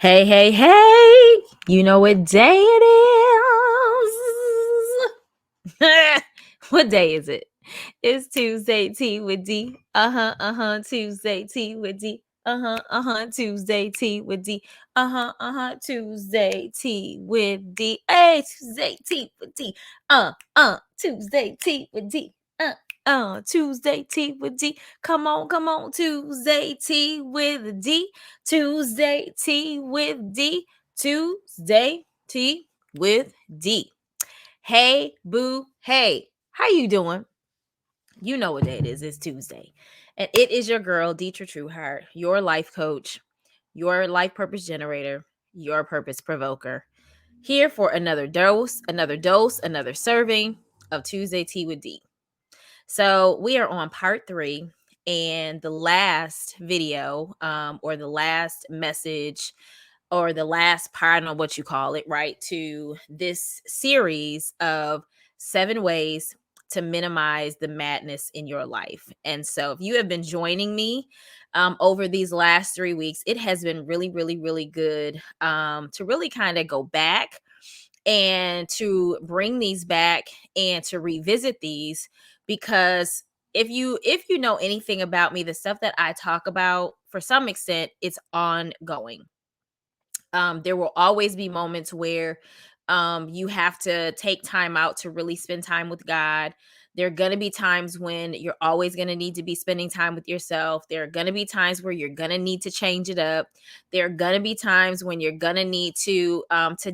Hey, hey, hey, you know what day it is? What day is it? It's Tuesday Tea with D. Tuesday Tea with D. Tuesday Tea with D. Tuesday Tea with D. Hey, Tuesday Tea with D. Tuesday Tea with D. Tuesday Tea with D. Come on, Tuesday Tea with D. Tuesday Tea with D. Tuesday Tea with D. Hey, boo, hey, how you doing? You know what day it is. It's Tuesday. And it is your girl, Detra Trueheart, your life coach, your life purpose generator, your purpose provoker. Here for another dose, another serving of Tuesday Tea with D. So we are on part 3, and the last video, or the last message, or the last part, I don't know what you call it, right, to this series of 7 ways to minimize the madness in your life. And so if you have been joining me over these last 3 weeks, it has been really, really, really good to really kind of go back and to bring these back and to revisit these, because if you know anything about me, the stuff that I talk about, for some extent, it's ongoing. There will always be moments where you have to take time out to really spend time with God. There are going to be times when you're always going to need to be spending time with yourself. There are going to be times where you're going to need to change it up. There are going to be times when you're going to need to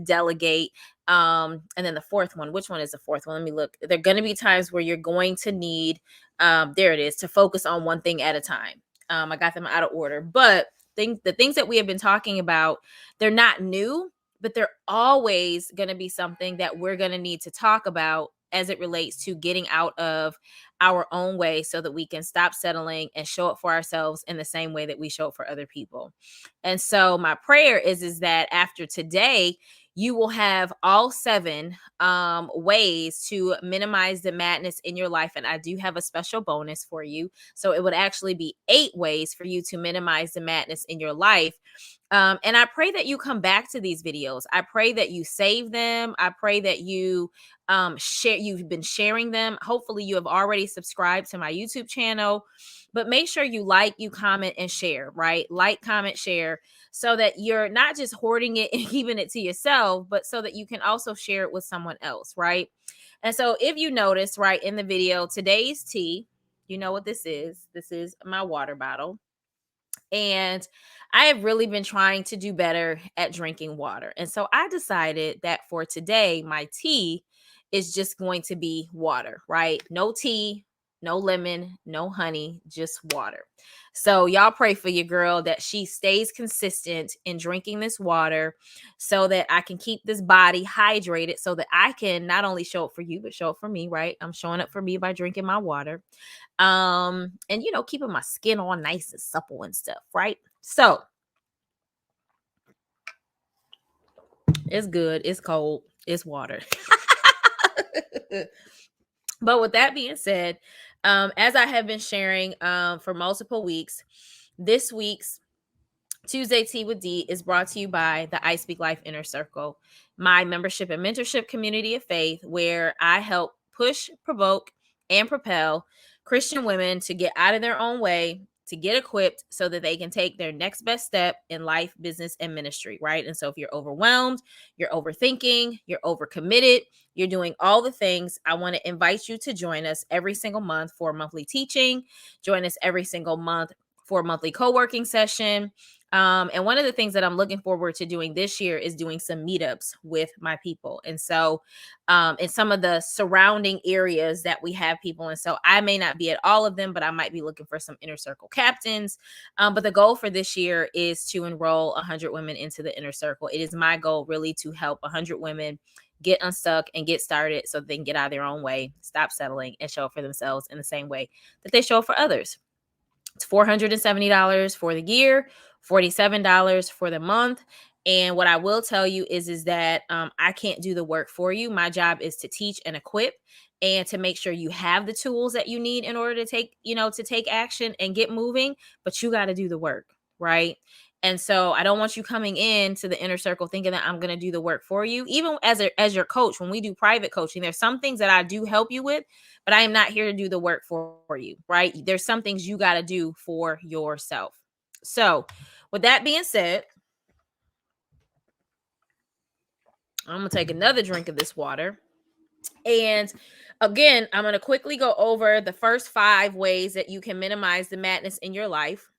delegate. And then the fourth one, which one is the fourth one? Let me look. There are going to be times where you're going to need, there it is, to focus on one thing at a time. I got them out of order, but the things that we have been talking about, they're not new, but they're always going to be something that we're going to need to talk about as it relates to getting out of our own way so that we can stop settling and show up for ourselves in the same way that we show up for other people. And so my prayer is that after today, you will have all 7 ways to minimize the madness in your life. And I do have a special bonus for you. So it would actually be 8 ways for you to minimize the madness in your life. And I pray that you come back to these videos. I pray that you save them. I pray that you share. You've been sharing them. Hopefully you have already subscribed to my YouTube channel, but make sure you like, you comment, and share, right? Like, comment, share, so that you're not just hoarding it and keeping it to yourself, but so that you can also share it with someone else, right? And so if you notice, right, in the video, today's tea, you know what this is. This is my water bottle. And I have really been trying to do better at drinking water. And so I decided that for today, my tea is just going to be water, right? No tea, no lemon, no honey, just water. So y'all pray for your girl that she stays consistent in drinking this water so that I can keep this body hydrated, so that I can not only show up for you, but show up for me, right? I'm showing up for me by drinking my water. And keeping my skin all nice and supple and stuff, right? So it's good, it's cold, it's water. But with that being said, as I have been sharing for multiple weeks, this week's Tuesday Tea with D is brought to you by the iSpeaklife Inner Circle, my membership and mentorship community of faith, where I help push, provoke, and propel Christian women to get out of their own way, to get equipped so that they can take their next best step in life, business, and ministry, right? And so if you're overwhelmed, you're overthinking, you're overcommitted, you're doing all the things, I want to invite you to join us every single month for monthly teaching. Join us every single month for a monthly co-working session. And one of the things that I'm looking forward to doing this year is doing some meetups with my people. And so in some of the surrounding areas that we have people. And so I may not be at all of them, but I might be looking for some inner circle captains. But the goal for this year is to enroll 100 women into the inner circle. It is my goal really to help 100 women get unstuck and get started so they can get out of their own way, stop settling, and show up for themselves in the same way that they show up for others. It's $470 for the year, $47 for the month. And what I will tell you is that I can't do the work for you. My job is to teach and equip and to make sure you have the tools that you need in order to take action and get moving. But you got to do the work, right? And so I don't want you coming into the inner circle thinking that I'm going to do the work for you. Even as your coach, when we do private coaching, there's some things that I do help you with, but I am not here to do the work for you, right? There's some things you got to do for yourself. So with that being said, I'm going to take another drink of this water. And again, I'm going to quickly go over the first 5 ways that you can minimize the madness in your life.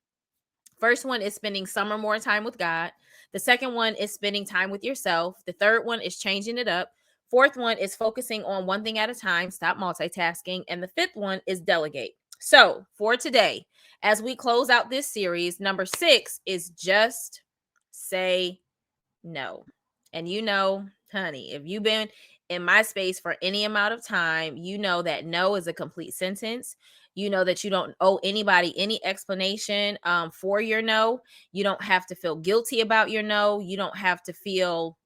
First one is spending some or more time with God. The second one is spending time with yourself. The third one is changing it up. Fourth one is focusing on one thing at a time. Stop multitasking. And the fifth one is delegate. So for today, as we close out this series, number 6 is just say no. And honey, if you've been in my space for any amount of time, you know that no is a complete sentence. You know that you don't owe anybody any explanation for your no. You don't have to feel guilty about your no. You don't have to feel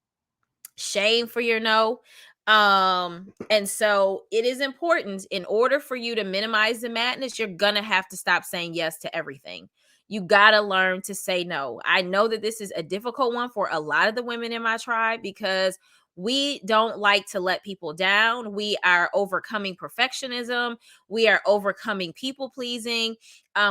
shame for your no. And so it is important, in order for you to minimize the madness, you're gonna have to stop saying yes to everything. You gotta learn to say no. I know that this is a difficult one for a lot of the women in my tribe, because we don't like to let people down. We are overcoming perfectionism. We are overcoming people pleasing.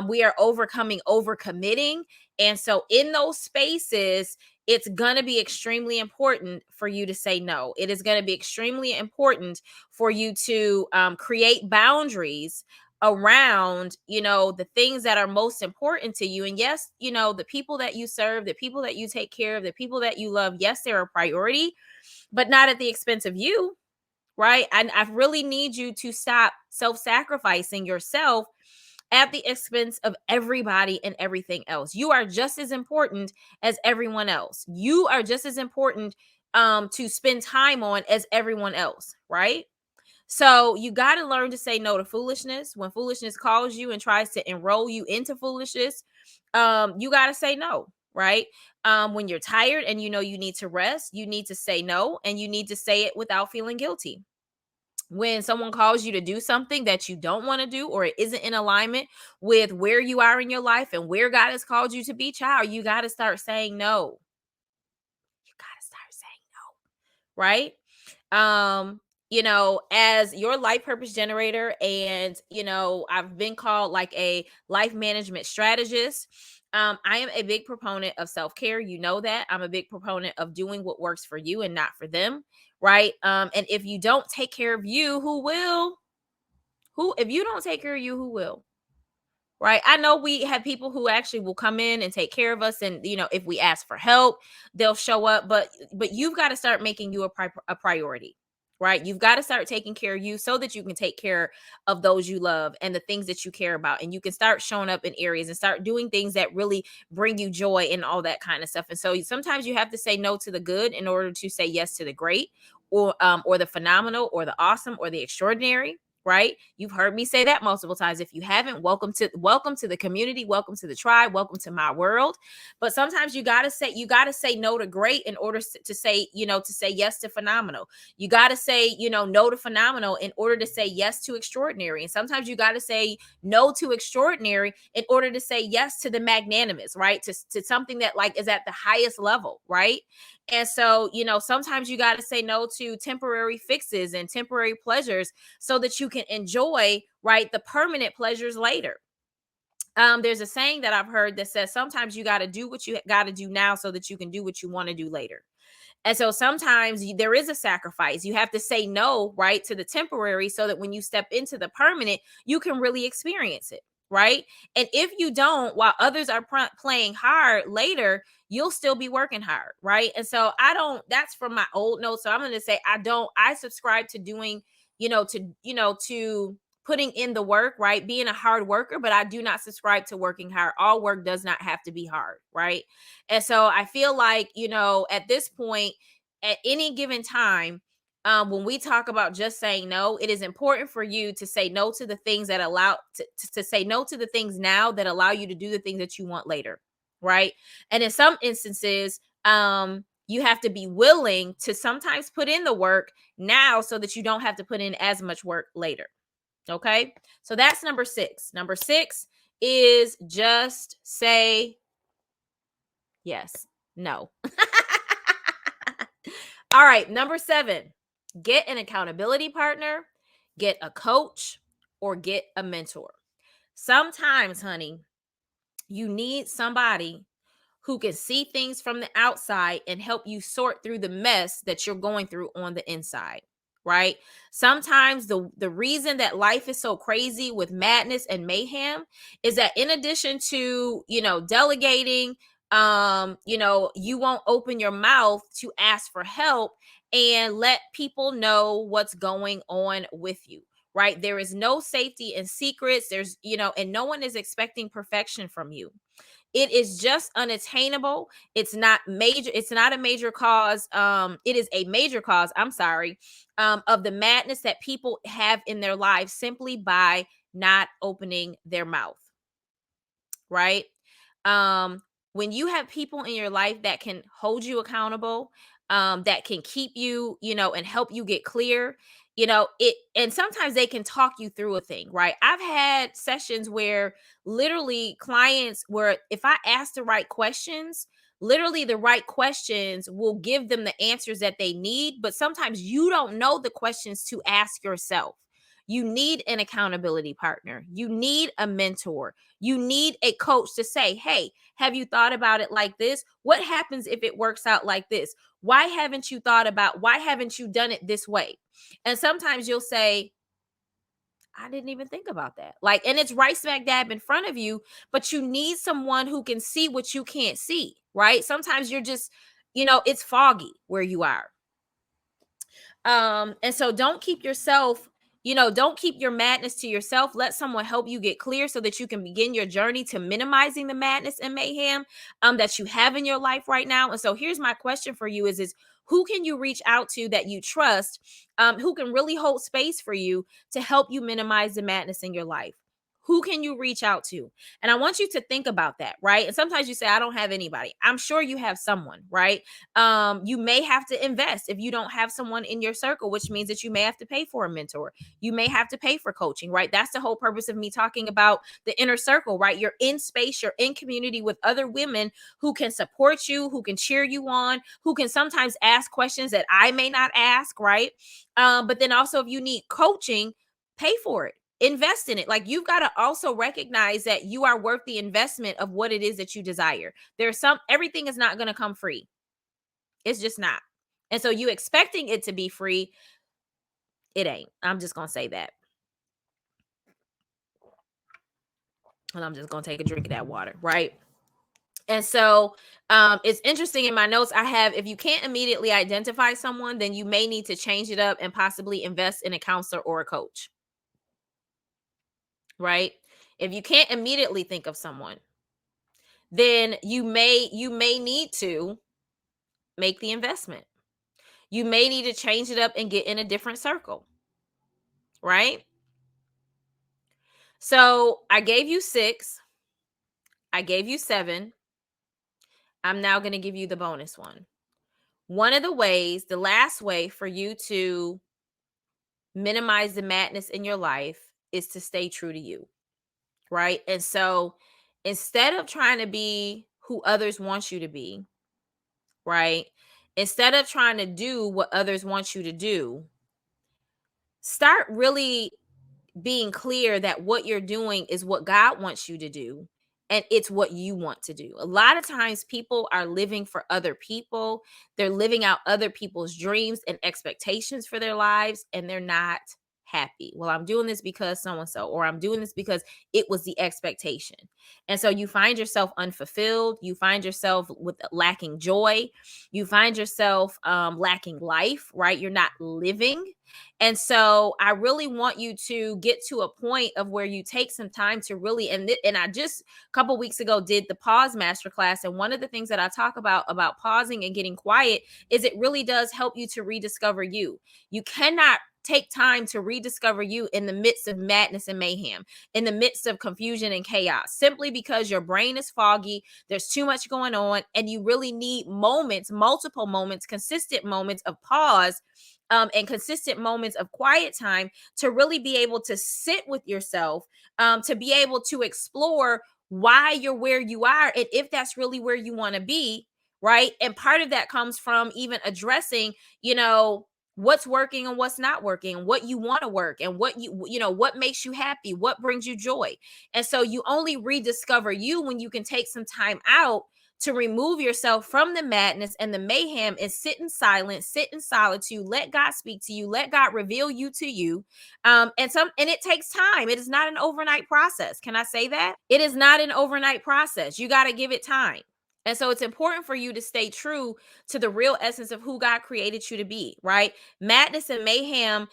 We are overcoming overcommitting. And so in those spaces, it's going to be extremely important for you to say no. It is going to be extremely important for you to create boundaries around, the things that are most important to you. And yes, the people that you serve, the people that you take care of, the people that you love, yes, they're a priority, but not at the expense of you, right? And I really need you to stop self-sacrificing yourself at the expense of everybody and everything else. You are just as important as everyone else. You are just as important to spend time on as everyone else, right? So you got to learn to say no to foolishness. When foolishness calls you and tries to enroll you into foolishness, you got to say no, right? When you're tired and you need to rest, you need to say no, and you need to say it without feeling guilty. When someone calls you to do something that you don't want to do, or it isn't in alignment with where you are in your life and where God has called you to be, child, you got to start saying no. You got to start saying no, right? As your life purpose generator, and I've been called like a life management strategist. I am a big proponent of self-care. You know that. I'm a big proponent of doing what works for you and not for them, right? And if you don't take care of you, who will? If you don't take care of you, who will? Right? I know we have people who actually will come in and take care of us, and if we ask for help, they'll show up, but you've got to start making you a priority. Right? You've got to start taking care of you so that you can take care of those you love and the things that you care about, and you can start showing up in areas and start doing things that really bring you joy and all that kind of stuff. And so sometimes you have to say no to the good in order to say yes to the great, or the phenomenal, or the awesome, or the extraordinary. Right? You've heard me say that multiple times. If you haven't, welcome to the community, welcome to the tribe, welcome to my world. But sometimes you gotta say no to great in order to say, to say yes to phenomenal. You gotta say, no to phenomenal in order to say yes to extraordinary. And sometimes you gotta say no to extraordinary in order to say yes to the magnanimous, right? To something that like is at the highest level, right? And so, sometimes you got to say no to temporary fixes and temporary pleasures so that you can enjoy, right, the permanent pleasures later. There's a saying that I've heard that says sometimes you got to do what you got to do now so that you can do what you want to do later. And so sometimes there is a sacrifice. You have to say no, right, to the temporary so that when you step into the permanent, you can really experience it, right? And if you don't, while others are playing hard later, you'll still be working hard, right? And so that's from my old notes. So I'm going to say I subscribe to doing, to putting in the work, right? Being a hard worker, but I do not subscribe to working hard. All work does not have to be hard, right? And so I feel like, at this point, at any given time, when we talk about just saying no, it is important for you to say no to the things that to say no to the things now that allow you to do the things that you want later, right? And in some instances, you have to be willing to sometimes put in the work now so that you don't have to put in as much work later. Okay, so that's number 6. Number 6 is just say Yes. No. All right. Number 7, get an accountability partner, get a coach, or get a mentor. Sometimes, honey, you need somebody who can see things from the outside and help you sort through the mess that you're going through on the inside, right? Sometimes the reason that life is so crazy with madness and mayhem is that in addition to, delegating, you won't open your mouth to ask for help and let people know what's going on with you. Right? There is no safety in secrets. And no one is expecting perfection from you. It is just unattainable. It's not major. It's not a major cause. It is a major cause, I'm sorry, of the madness that people have in their lives simply by not opening their mouth. Right? um when you have people in your life that can hold you accountable, that can keep you, and help you get clear, it, and sometimes they can talk you through a thing, right? I've had sessions where literally clients, where if I ask the right questions, literally the right questions will give them the answers that they need, but sometimes you don't know the questions to ask yourself. You need an accountability partner. You need a mentor. You need a coach to say, hey, have you thought about it like this? What happens if it works out like this? Why haven't you done it this way? And sometimes you'll say, I didn't even think about that. Like, and it's right smack dab in front of you, but you need someone who can see what you can't see, right? Sometimes you're just, it's foggy where you are. And so don't keep your madness to yourself. Let someone help you get clear so that you can begin your journey to minimizing the madness and mayhem that you have in your life right now. And so here's my question for you is who can you reach out to that you trust, who can really hold space for you to help you minimize the madness in your life? Who can you reach out to? And I want you to think about that, right? And sometimes you say, I don't have anybody. I'm sure you have someone, right? You may have to invest if you don't have someone in your circle, which means that you may have to pay for a mentor. You may have to pay for coaching, right? That's the whole purpose of me talking about the inner circle, right? You're in space, you're in community with other women who can support you, who can cheer you on, who can sometimes ask questions that I may not ask, right? But then also, if you need coaching, pay for it. Invest in it. Like, you've got to also recognize that you are worth the investment of what it is that you desire. Everything is not going to come free. It's just not. And so you expecting it to be free, it ain't. I'm just going to say that. And I'm just going to take a drink of that water, right? And so it's interesting, in my notes I have, if you can't immediately identify someone, then you may need to change it up and possibly invest in a counselor or a coach. Right? If you can't immediately think of someone, then you may need to make the investment. You may need to change it up and get in a different circle. Right? So I gave you 6. I gave you 7. I'm now going to give you the bonus one. One of the ways, the last way for you to minimize the madness in your life is to stay true to you. Right? And so instead of trying to be who others want you to be, right? Instead of trying to do what others want you to do, start really being clear that what you're doing is what God wants you to do, and it's what you want to do. A lot of times people are living for other people. They're living out other people's dreams and expectations for their lives, and they're not happy. Well, I'm doing this because so and so, or I'm doing this because it was the expectation. And so you find yourself unfulfilled. You find yourself with lacking joy. You find yourself lacking life, right? You're not living. And so I really want you to get to a point of where you take some time to really, and I just a couple weeks ago did the pause masterclass. And one of the things that I talk about pausing and getting quiet is it really does help you to rediscover you. You cannot take time to rediscover you in the midst of madness and mayhem, in the midst of confusion and chaos, simply because your brain is foggy. There's too much going on, and you really need moments, multiple moments, consistent moments of pause, and consistent moments of quiet time to really be able to sit with yourself, to be able to explore why you're where you are and if that's really where you want to be, right? And part of that comes from even addressing, what's working and what's not working, what you want to work and what makes you happy, what brings you joy. And so you only rediscover you when you can take some time out to remove yourself from the madness and the mayhem and sit in silence, sit in solitude, let God speak to you, let God reveal you to you. And it takes time. It is not an overnight process. Can I say that? It is not an overnight process. You got to give it time. And so it's important for you to stay true to the real essence of who God created you to be, right? Madness and mayhem,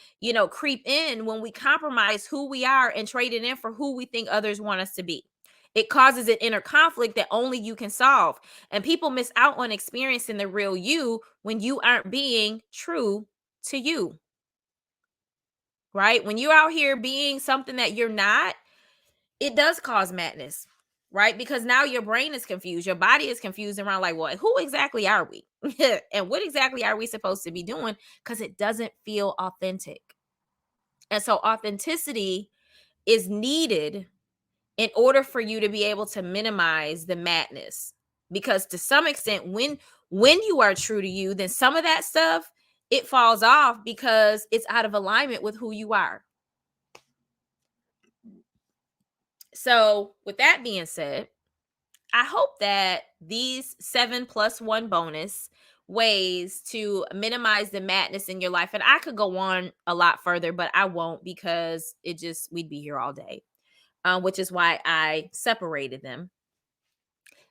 creep in when we compromise who we are and trade it in for who we think others want us to be. It causes an inner conflict that only you can solve. And people miss out on experiencing the real you when you aren't being true to you, right? When you're out here being something that you're not, it does cause madness, right? Because now your brain is confused. Your body is confused around like, well, who exactly are we? And what exactly are we supposed to be doing? Because it doesn't feel authentic. And so authenticity is needed in order for you to be able to minimize the madness. Because to some extent, when you are true to you, then some of that stuff, it falls off because it's out of alignment with who you are. So with that being said, I hope that these 7+1 bonus ways to minimize the madness in your life, and I could go on a lot further, but I won't because we'd be here all day, which is why I separated them.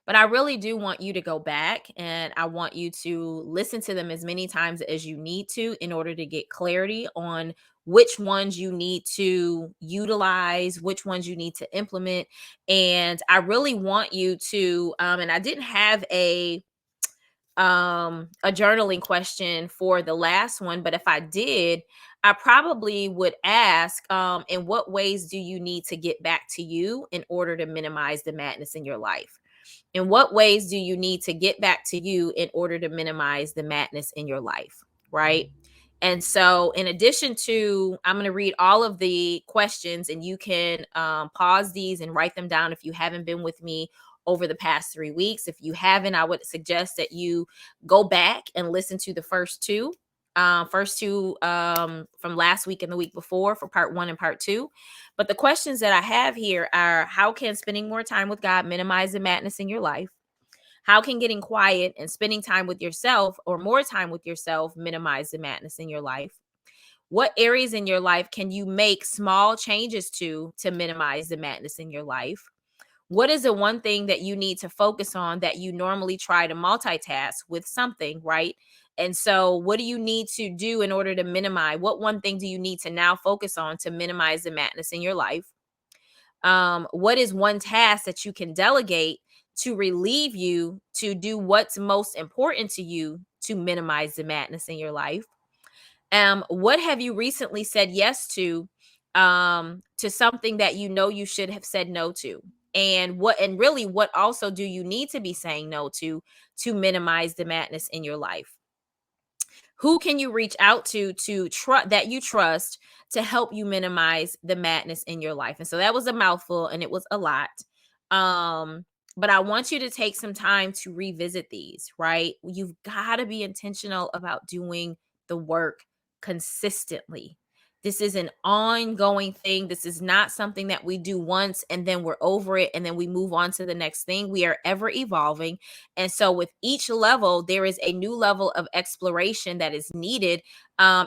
But I really do want you to go back and I want you to listen to them as many times as you need to in order to get clarity on which ones you need to utilize, which ones you need to implement. And I really want you to, and I didn't have a journaling question for the last one, but if I did, I probably would ask, in what ways do you need to get back to you in order to minimize the madness in your life? In what ways do you need to get back to you in order to minimize the madness in your life? Right. And so, in addition to, I'm going to read all of the questions and you can pause these and write them down if you haven't been with me over the past 3 weeks. If you haven't, I would suggest that you go back and listen to the first two. From last week and the week before for part 1 and part 2. But the questions that I have here are: how can spending more time with God minimize the madness in your life? How can getting quiet and spending time with yourself or more time with yourself minimize the madness in your life? What areas in your life can you make small changes to minimize the madness in your life? What is the one thing that you need to focus on that you normally try to multitask with something, right? And so what do you need to do in order to minimize? What one thing do you need to now focus on to minimize the madness in your life? What is one task that you can delegate to relieve you to do what's most important to you to minimize the madness in your life? What have you recently said yes to something that you know you should have said no to? And really what also do you need to be saying no to minimize the madness in your life? Who can you reach out to that you trust to help you minimize the madness in your life? And so that was a mouthful and it was a lot. But I want you to take some time to revisit these, right? You've got to be intentional about doing the work consistently. This is an ongoing thing. This is not something that we do once and then we're over it and then we move on to the next thing. We are ever evolving. And so with each level, there is a new level of exploration that is needed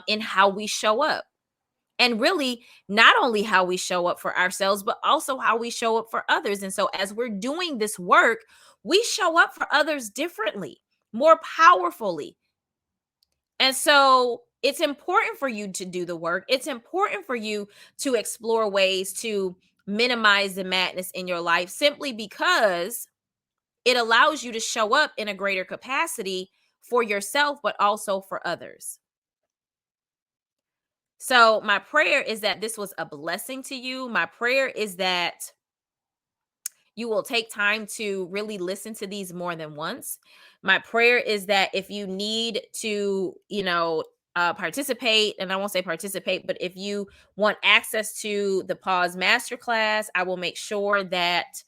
in how we show up. And really, not only how we show up for ourselves, but also how we show up for others. And so as we're doing this work, we show up for others differently, more powerfully. And so it's important for you to do the work. It's important for you to explore ways to minimize the madness in your life simply because it allows you to show up in a greater capacity for yourself, but also for others. So my prayer is that this was a blessing to you. My prayer is that you will take time to really listen to these more than once. My prayer is that if you need to, participate, and I won't say participate, but if you want access to the Pause Masterclass, I will make sure that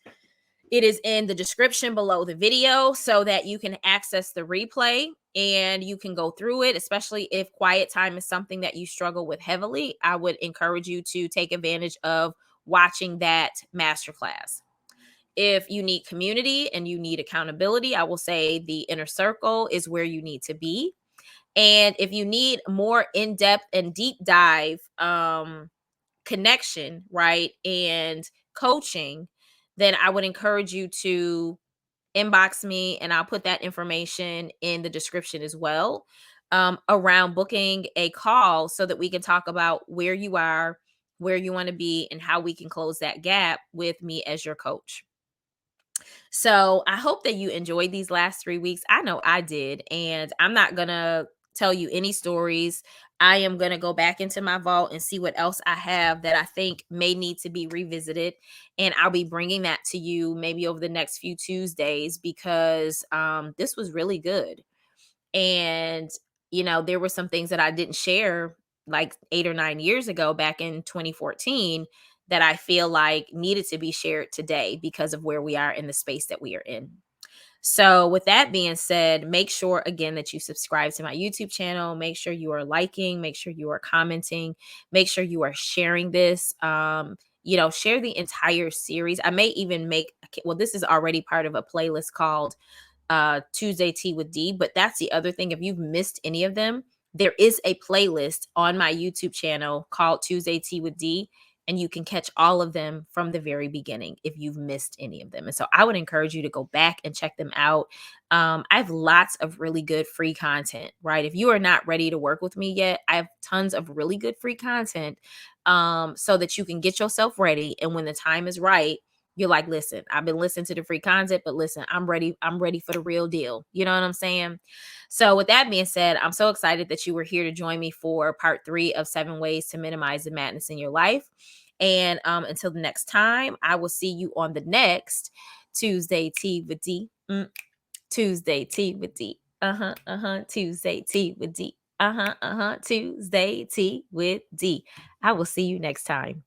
It is in the description below the video so that you can access the replay and you can go through it, especially if quiet time is something that you struggle with heavily. I would encourage you to take advantage of watching that masterclass. If you need community and you need accountability, I will say the inner circle is where you need to be. And if you need more in-depth and deep dive connection, right, and coaching, then I would encourage you to inbox me and I'll put that information in the description as well, around booking a call so that we can talk about where you are, where you want to be, and how we can close that gap with me as your coach. So I hope that you enjoyed these last 3 weeks. I know I did. And I'm not going to tell you any stories. I am going to go back into my vault and see what else I have that I think may need to be revisited. And I'll be bringing that to you maybe over the next few Tuesdays because this was really good. And, there were some things that I didn't share like 8 or 9 years ago back in 2014 that I feel like needed to be shared today because of where we are in the space that we are in. So, with that being said, make sure again that you subscribe to my YouTube channel. Make sure you are liking, make sure you are commenting, make sure you are sharing this. Share the entire series. I may even this is already part of a playlist called Tuesday Tea with D. But that's the other thing. If you've missed any of them, there is a playlist on my YouTube channel called Tuesday Tea with D. And you can catch all of them from the very beginning if you've missed any of them. And so I would encourage you to go back and check them out. I have lots of really good free content, right? If you are not ready to work with me yet, I have tons of really good free content so that you can get yourself ready. And when the time is right, you're like, listen, I've been listening to the free content, but listen, I'm ready. I'm ready for the real deal. You know what I'm saying? So with that being said, I'm so excited that you were here to join me for part 3 of 7 ways to minimize the madness in your life. And until the next time, I will see you on the next Tuesday Tea with D. Tuesday Tea with D. Tuesday Tea with D. Tuesday Tea with D. I will see you next time.